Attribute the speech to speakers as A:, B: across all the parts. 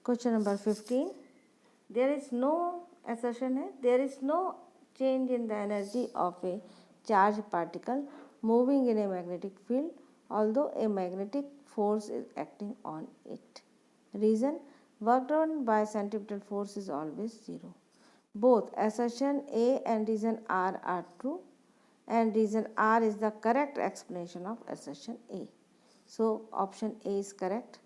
A: Question number 15, there is no assertion है, there is no change in the energy of a charged particle moving in a magnetic field although a magnetic force is acting on it. Reason, work done by centripetal force is always zero. Both assertion A and reason R are true, and reason R is the correct explanation of assertion A. So option A is correct.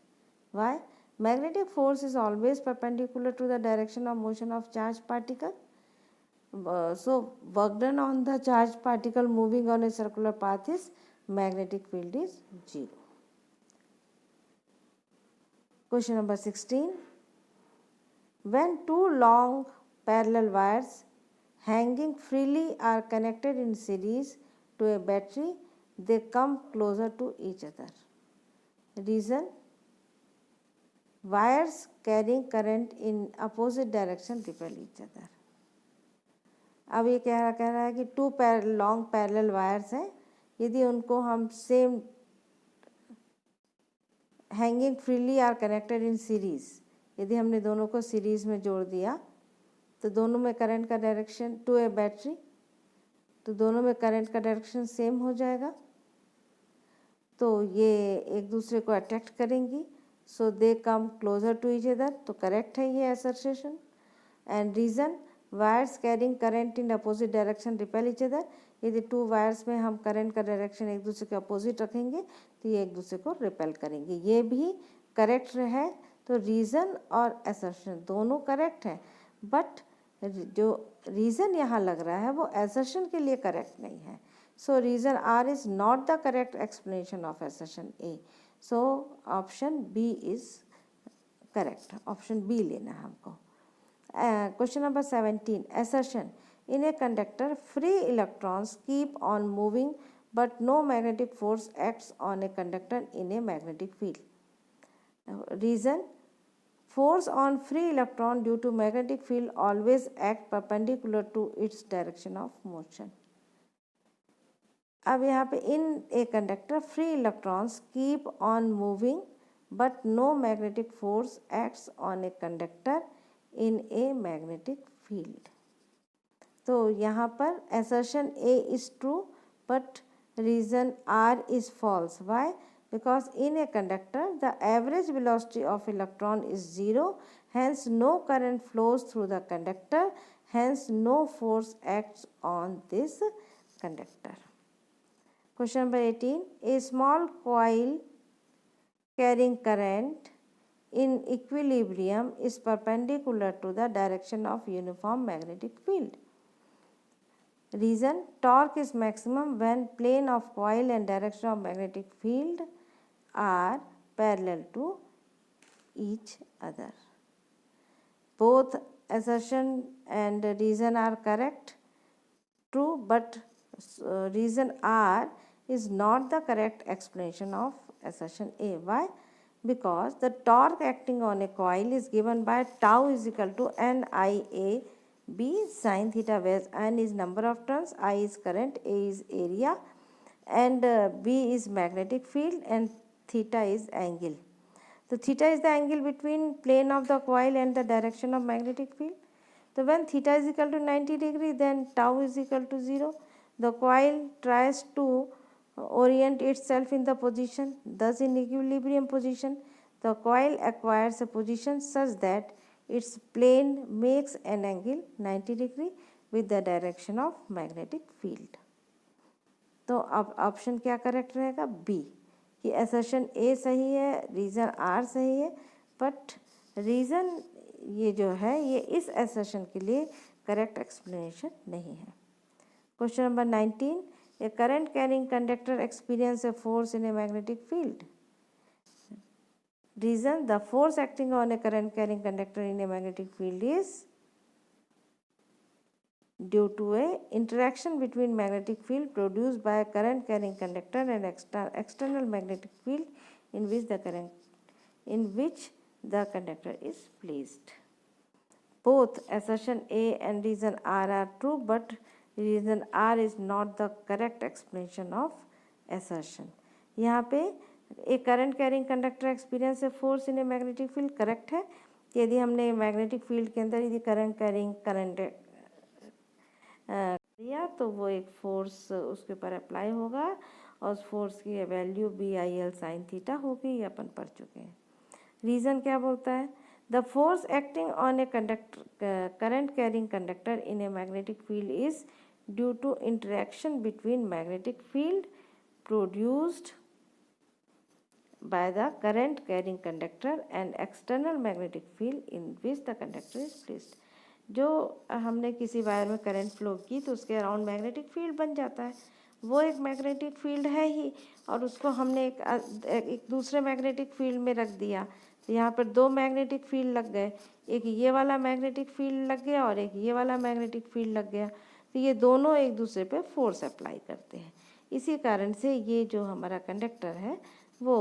A: Why? Magnetic force is always perpendicular to the direction of motion of charged particle. So work done on the charged particle moving on a circular path is magnetic field is 0. Question number 16. When two long parallel wires hanging freely are connected in series to a battery, they come closer to each other. Reason, wires carrying current in opposite direction repel each other. अब ये कह रहा है कि to long parallel wires हैं, यदि उनको हम same hanging freely are connected in series, यदि हमने दोनों को सीरीज में जोड़ दिया तो दोनों में करंट का डायरेक्शन टू ए बैटरी, तो दोनों में करंट का डायरेक्शन सेम हो जाएगा, तो ये एक दूसरे को अट्रैक्ट करेंगी, so they come closer to each other, तो करेक्ट है ये assertion. And reason, wires carrying current in opposite direction repel each other, यदि टू वायर्स में हम करंट का डायरेक्शन एक दूसरे के अपोजिट रखेंगे तो ये एक दूसरे को रिपेल करेंगे. ये भी करेक्ट है, तो रीज़न और असर्शन दोनों करेक्ट हैं, बट जो रीज़न यहाँ लग रहा है वो असर्शन के लिए करेक्ट नहीं है. So reason R is not the correct explanation of assertion A. So option B is correct, option B लेना है हमको. Question number 17, assertion, in a conductor free electrons keep on moving but no magnetic force acts on a conductor in a magnetic field. Reason, force on free electron due to magnetic field always act perpendicular to its direction of motion. अब यहाँ पे in a conductor free electrons keep on moving but no magnetic force acts on a conductor in a magnetic field. तो यहाँ पर assertion A is true but reason R is false. Why? Because in a conductor the average velocity of electron is 0, hence no current flows through the conductor, hence no force acts on this conductor. Question number 18, a small coil carrying current in equilibrium is perpendicular to the direction of uniform magnetic field. Reason, torque is maximum when plane of coil and direction of magnetic field are parallel to each other. Both assertion and reason are correct, true, but reason R is not the correct explanation of assertion A. Why? Because the torque acting on a coil is given by tau is equal to NIA B sin theta, where N is number of turns, I is current, A is area, and B is magnetic field, and theta is angle. So theta is the angle between plane of the coil and the direction of magnetic field. So when theta is equal to 90 degree, then tau is equal to 0. The coil tries to orient itself in the position, thus in equilibrium position, the coil acquires a position such that its plane makes an angle 90 degree with the direction of magnetic field. तो अब option क्या correct रहेगा? B, कि assertion ए सही है, reason are सही है, but reason ये जो है ये इस असर्शन के लिए करेक्ट एक्सप्लेनेशन नहीं है. Question number 19, a current carrying conductor experience a force in a magnetic field. Reason, the force acting on a current carrying conductor in a magnetic field is due to a interaction between magnetic field produced by a current carrying conductor and external magnetic field in which the conductor is placed. Both assertion A and reason R are true, but reason R is not the correct explanation of assertion. यहाँ पे एक current carrying conductor experience a force in a magnetic field correct है, यदि हमने magnetic field के अंदर यदि current carrying current दिया तो वो एक फोर्स उसके ऊपर अप्लाई होगा और उस फोर्स की वैल्यू BIL sin थीटा होगी, ये अपन पढ़ चुके हैं। रीज़न क्या बोलता है? The force acting on a conductor current carrying conductor in a magnetic field is due to interaction between magnetic field produced by the current carrying conductor and external magnetic field in which the conductor is placed। जो हमने किसी wire में current flow की तो उसके around magnetic field बन जाता है, वो एक मैग्नेटिक फील्ड है ही, और उसको हमने एक दूसरे मैग्नेटिक फील्ड में रख दिया तो यहाँ पर दो मैग्नेटिक फील्ड लग गए, एक ये वाला मैग्नेटिक फील्ड लग गया और एक ये वाला मैग्नेटिक फील्ड लग गया, तो ये दोनों एक दूसरे पे फोर्स अप्लाई करते हैं। इसी कारण से ये जो हमारा कंडक्टर है वो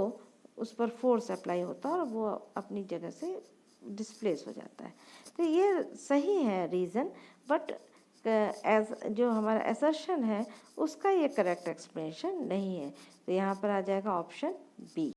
A: उस पर फोर्स अप्लाई होता है और वो अपनी जगह से डिस्प्लेस हो जाता है। तो ये सही है रीज़न, बट एज जो हमारा असर्शन है उसका ये करेक्ट एक्सप्लेनेशन नहीं है। तो यहाँ पर आ जाएगा ऑप्शन बी।